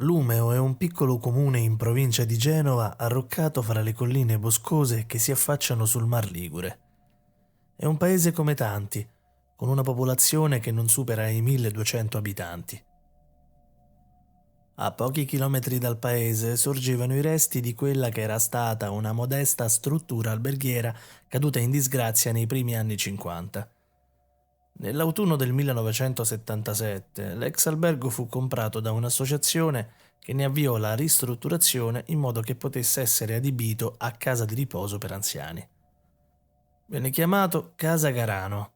Lumeo è un piccolo comune in provincia di Genova arroccato fra le colline boscose che si affacciano sul Mar Ligure. È un paese come tanti, con una popolazione che non supera i 1200 abitanti. A pochi chilometri dal paese sorgevano i resti di quella che era stata una modesta struttura alberghiera caduta in disgrazia nei primi anni 50. Nell'autunno del 1977 l'ex albergo fu comprato da un'associazione che ne avviò la ristrutturazione in modo che potesse essere adibito a casa di riposo per anziani. Venne chiamato Casa Garano.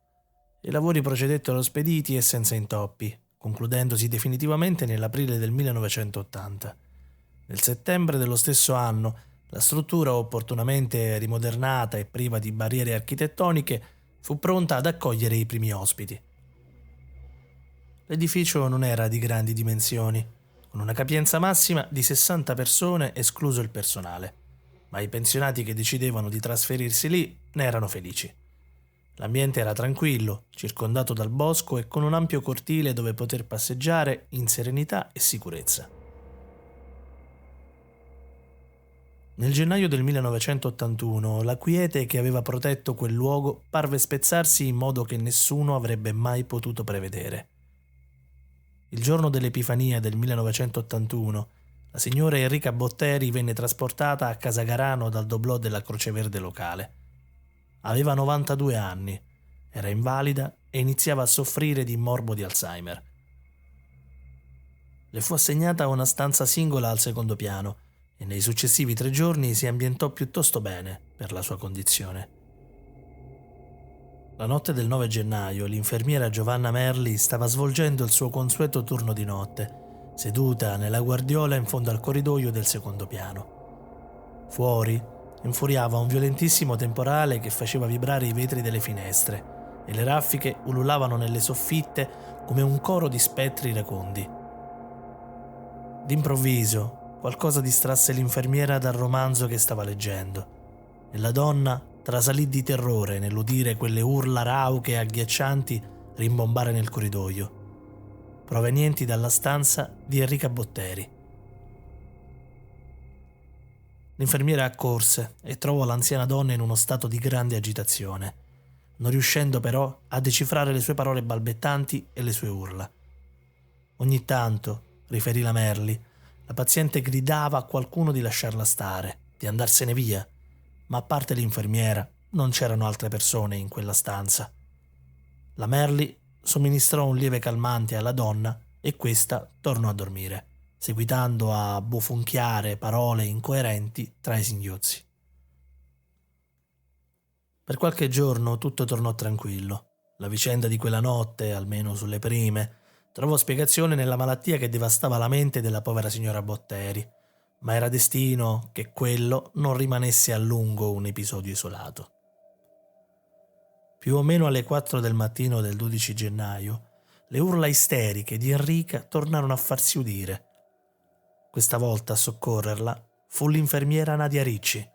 I lavori procedettero spediti e senza intoppi, concludendosi definitivamente nell'aprile del 1980. Nel settembre dello stesso anno, la struttura, opportunamente rimodernata e priva di barriere architettoniche, fu pronta ad accogliere i primi ospiti. L'edificio non era di grandi dimensioni, con una capienza massima di 60 persone escluso il personale, ma i pensionati che decidevano di trasferirsi lì ne erano felici. L'ambiente era tranquillo, circondato dal bosco e con un ampio cortile dove poter passeggiare in serenità e sicurezza. Nel gennaio del 1981 la quiete che aveva protetto quel luogo parve spezzarsi in modo che nessuno avrebbe mai potuto prevedere. Il giorno dell'Epifania del 1981, la signora Enrica Botteri venne trasportata a Casa Garano dal doblò della Croce Verde locale. Aveva 92 anni, era invalida e iniziava a soffrire di morbo di Alzheimer. Le fu assegnata una stanza singola al secondo piano e nei successivi 3 giorni si ambientò piuttosto bene per la sua condizione. La notte del 9 gennaio l'infermiera Giovanna Merli stava svolgendo il suo consueto turno di notte, seduta nella guardiola in fondo al corridoio del secondo piano. Fuori infuriava un violentissimo temporale che faceva vibrare i vetri delle finestre e le raffiche ululavano nelle soffitte come un coro di spettri iracondi. D'improvviso qualcosa distrasse l'infermiera dal romanzo che stava leggendo e la donna trasalì di terrore nell'udire quelle urla rauche e agghiaccianti rimbombare nel corridoio, provenienti dalla stanza di Enrica Botteri. L'infermiera accorse e trovò l'anziana donna in uno stato di grande agitazione, non riuscendo però a decifrare le sue parole balbettanti e le sue urla. Ogni tanto, riferì la Merli, la paziente gridava a qualcuno di lasciarla stare, di andarsene via, ma a parte l'infermiera non c'erano altre persone in quella stanza. La Merli somministrò un lieve calmante alla donna e questa tornò a dormire, seguitando a bofonchiare parole incoerenti tra i singhiozzi. Per qualche giorno tutto tornò tranquillo. La vicenda di quella notte, almeno sulle prime, trovò spiegazione nella malattia che devastava la mente della povera signora Botteri, ma era destino che quello non rimanesse a lungo un episodio isolato. Più o meno alle 4 del mattino del 12 gennaio, le urla isteriche di Enrica tornarono a farsi udire. Questa volta a soccorrerla fu l'infermiera Nadia Ricci.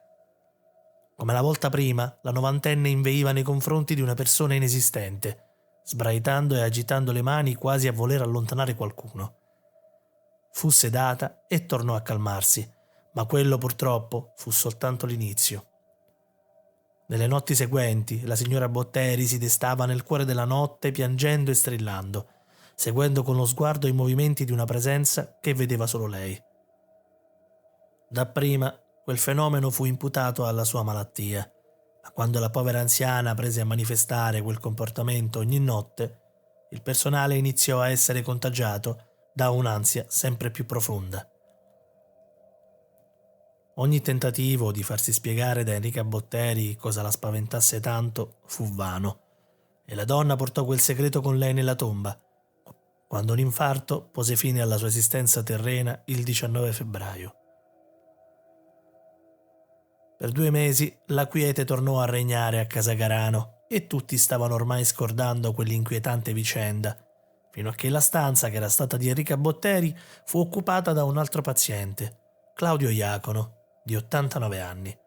Come la volta prima, la novantenne inveiva nei confronti di una persona inesistente, sbraitando e agitando le mani quasi a voler allontanare qualcuno. Fu sedata e tornò a calmarsi, ma quello purtroppo fu soltanto l'inizio. Nelle notti seguenti la signora Botteri si destava nel cuore della notte piangendo e strillando, seguendo con lo sguardo i movimenti di una presenza che vedeva solo lei. Dapprima quel fenomeno fu imputato alla sua malattia, ma quando la povera anziana prese a manifestare quel comportamento ogni notte, il personale iniziò a essere contagiato da un'ansia sempre più profonda. Ogni tentativo di farsi spiegare da Enrica Botteri cosa la spaventasse tanto fu vano, e la donna portò quel segreto con lei nella tomba, quando un infarto pose fine alla sua esistenza terrena il 19 febbraio. Per 2 mesi la quiete tornò a regnare a Casa Garano e tutti stavano ormai scordando quell'inquietante vicenda, fino a che la stanza che era stata di Enrica Botteri fu occupata da un altro paziente, Claudio Iacono, di 89 anni.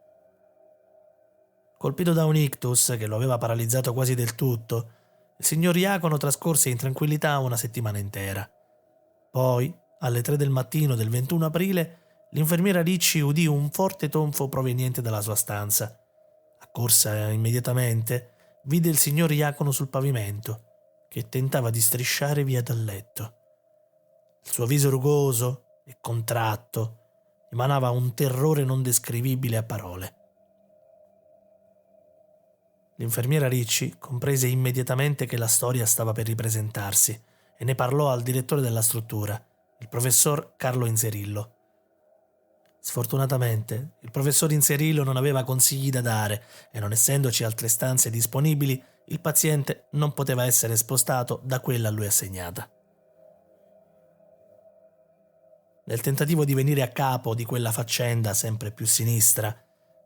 Colpito da un ictus che lo aveva paralizzato quasi del tutto, il signor Iacono trascorse in tranquillità una settimana intera. Poi, alle 3 del mattino del 21 aprile, l'infermiera Ricci udì un forte tonfo proveniente dalla sua stanza. Accorsa immediatamente, vide il signor Iacono sul pavimento, che tentava di strisciare via dal letto. Il suo viso rugoso e contratto emanava un terrore non descrivibile a parole. L'infermiera Ricci comprese immediatamente che la storia stava per ripresentarsi e ne parlò al direttore della struttura, il professor Carlo Inzerillo. Sfortunatamente, il professor Inzerillo non aveva consigli da dare e, non essendoci altre stanze disponibili, il paziente non poteva essere spostato da quella a lui assegnata. Nel tentativo di venire a capo di quella faccenda sempre più sinistra,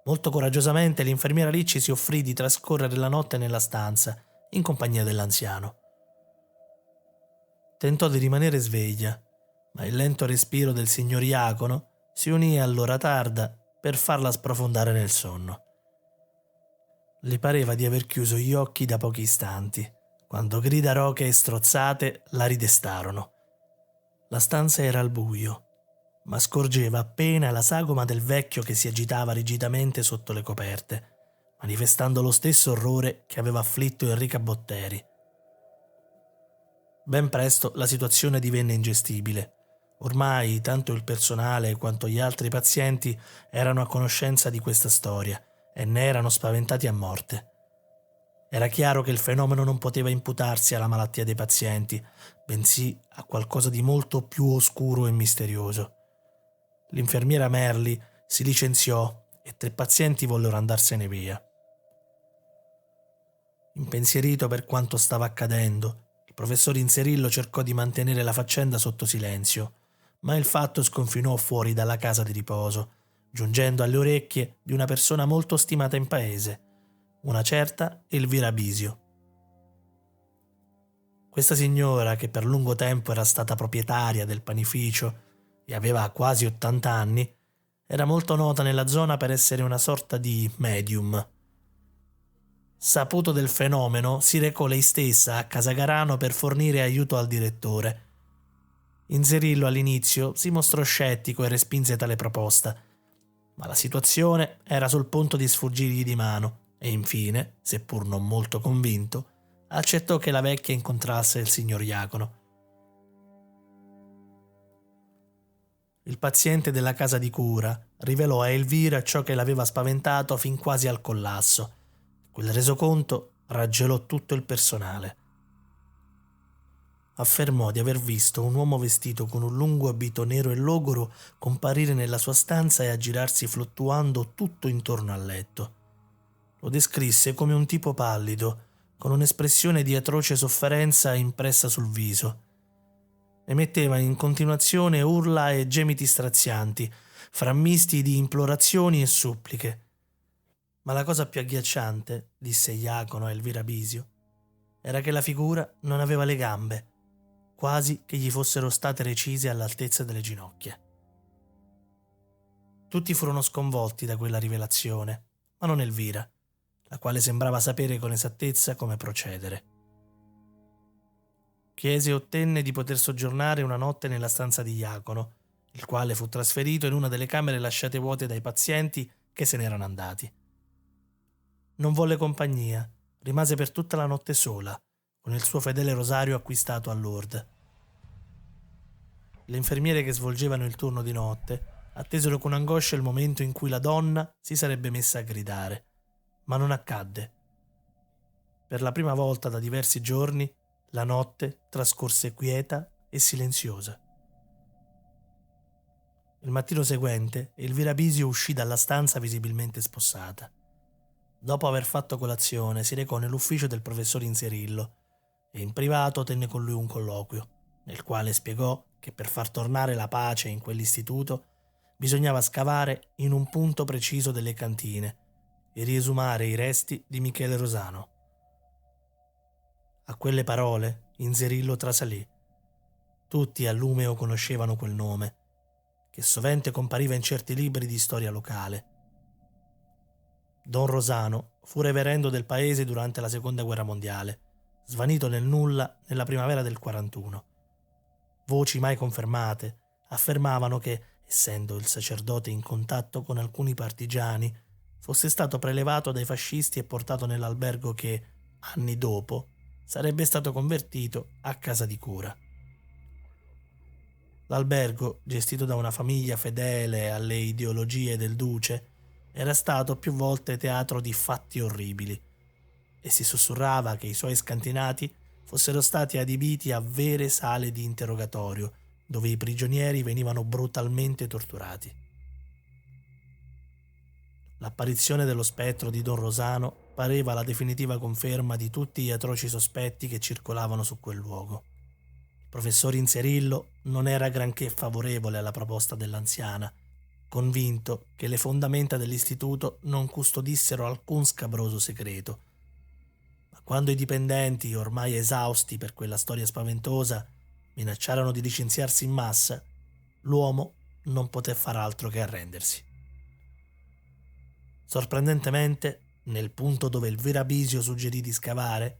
molto coraggiosamente l'infermiera Ricci si offrì di trascorrere la notte nella stanza, in compagnia dell'anziano. Tentò di rimanere sveglia, ma il lento respiro del signor Iacono si unì all'ora tarda per farla sprofondare nel sonno. Le pareva di aver chiuso gli occhi da pochi istanti, quando grida roche e strozzate la ridestarono. La stanza era al buio, ma scorgeva appena la sagoma del vecchio che si agitava rigidamente sotto le coperte, manifestando lo stesso orrore che aveva afflitto Enrica Botteri. Ben presto la situazione divenne ingestibile. Ormai tanto il personale quanto gli altri pazienti erano a conoscenza di questa storia e ne erano spaventati a morte. Era chiaro che il fenomeno non poteva imputarsi alla malattia dei pazienti, bensì a qualcosa di molto più oscuro e misterioso. L'infermiera Merli si licenziò e 3 pazienti vollero andarsene via. Impensierito per quanto stava accadendo, il professor Inzerillo cercò di mantenere la faccenda sotto silenzio, ma il fatto sconfinò fuori dalla casa di riposo, giungendo alle orecchie di una persona molto stimata in paese, una certa Elvira Bisio. Questa signora, che per lungo tempo era stata proprietaria del panificio e aveva quasi 80 anni, era molto nota nella zona per essere una sorta di medium. Saputo del fenomeno, si recò lei stessa a Casagarano per fornire aiuto al direttore. Inzerillo all'inizio si mostrò scettico e respinse tale proposta, ma la situazione era sul punto di sfuggirgli di mano e infine, seppur non molto convinto, accettò che la vecchia incontrasse il signor Iacono. Il paziente della casa di cura rivelò a Elvira ciò che l'aveva spaventato fin quasi al collasso. Quel resoconto raggelò tutto il personale. Affermò di aver visto un uomo vestito con un lungo abito nero e logoro comparire nella sua stanza e aggirarsi fluttuando tutto intorno al letto. Lo descrisse come un tipo pallido, con un'espressione di atroce sofferenza impressa sul viso. Emetteva in continuazione urla e gemiti strazianti, frammisti di implorazioni e suppliche. Ma la cosa più agghiacciante, disse Iacono a Elvira Bisio, era che la figura non aveva le gambe, quasi che gli fossero state recise all'altezza delle ginocchia. Tutti furono sconvolti da quella rivelazione, ma non Elvira, la quale sembrava sapere con esattezza come procedere. Chiese e ottenne di poter soggiornare una notte nella stanza di Iacono, il quale fu trasferito in una delle camere lasciate vuote dai pazienti che se n'erano andati. Non volle compagnia, rimase per tutta la notte sola, con il suo fedele rosario acquistato a Lourdes. Le infermiere che svolgevano il turno di notte attesero con angoscia il momento in cui la donna si sarebbe messa a gridare, ma non accadde. Per la prima volta da diversi giorni la notte trascorse quieta e silenziosa. Il mattino seguente Elvira Bisio uscì dalla stanza visibilmente spossata. Dopo aver fatto colazione si recò nell'ufficio del professor Inzerillo e in privato tenne con lui un colloquio, nel quale spiegò che per far tornare la pace in quell'istituto bisognava scavare in un punto preciso delle cantine e riesumare i resti di Michele Rosano. A quelle parole Inzerillo trasalì. Tutti a Lumeo conoscevano quel nome, che sovente compariva in certi libri di storia locale. Don Rosano fu reverendo del paese durante la Seconda Guerra Mondiale, svanito nel nulla nella primavera del 41. Voci mai confermate affermavano che, essendo il sacerdote in contatto con alcuni partigiani, fosse stato prelevato dai fascisti e portato nell'albergo che, anni dopo, sarebbe stato convertito a casa di cura. L'albergo, gestito da una famiglia fedele alle ideologie del duce, era stato più volte teatro di fatti orribili e si sussurrava che i suoi scantinati fossero stati adibiti a vere sale di interrogatorio, dove i prigionieri venivano brutalmente torturati. L'apparizione dello spettro di Don Rosano pareva la definitiva conferma di tutti gli atroci sospetti che circolavano su quel luogo. Il professor Inzerillo non era granché favorevole alla proposta dell'anziana, convinto che le fondamenta dell'istituto non custodissero alcun scabroso segreto. Ma quando i dipendenti, ormai esausti per quella storia spaventosa, minacciarono di licenziarsi in massa, l'uomo non poté far altro che arrendersi. Sorprendentemente, nel punto dove il Virabisio suggerì di scavare,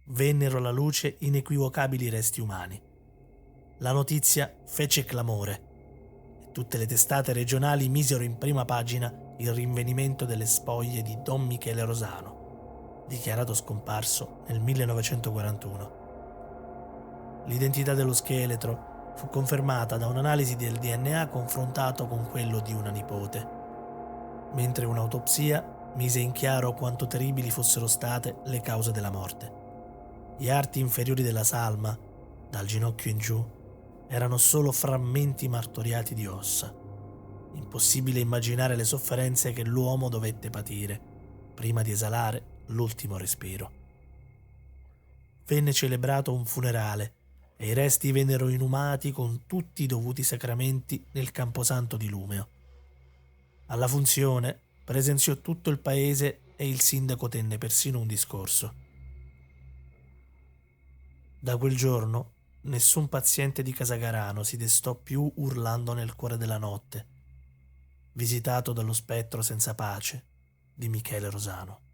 vennero alla luce inequivocabili resti umani. La notizia fece clamore e tutte le testate regionali misero in prima pagina il rinvenimento delle spoglie di Don Michele Rosano, dichiarato scomparso nel 1941. L'identità dello scheletro fu confermata da un'analisi del DNA confrontato con quello di una nipote, mentre un'autopsia mise in chiaro quanto terribili fossero state le cause della morte. Gli arti inferiori della salma, dal ginocchio in giù, erano solo frammenti martoriati di ossa. Impossibile immaginare le sofferenze che l'uomo dovette patire prima di esalare l'ultimo respiro. Venne celebrato un funerale e i resti vennero inumati con tutti i dovuti sacramenti nel camposanto di Lumeo. Alla funzione presenziò tutto il paese e il sindaco tenne persino un discorso. Da quel giorno nessun paziente di Casagarano si destò più urlando nel cuore della notte, visitato dallo spettro senza pace di Michele Rosano.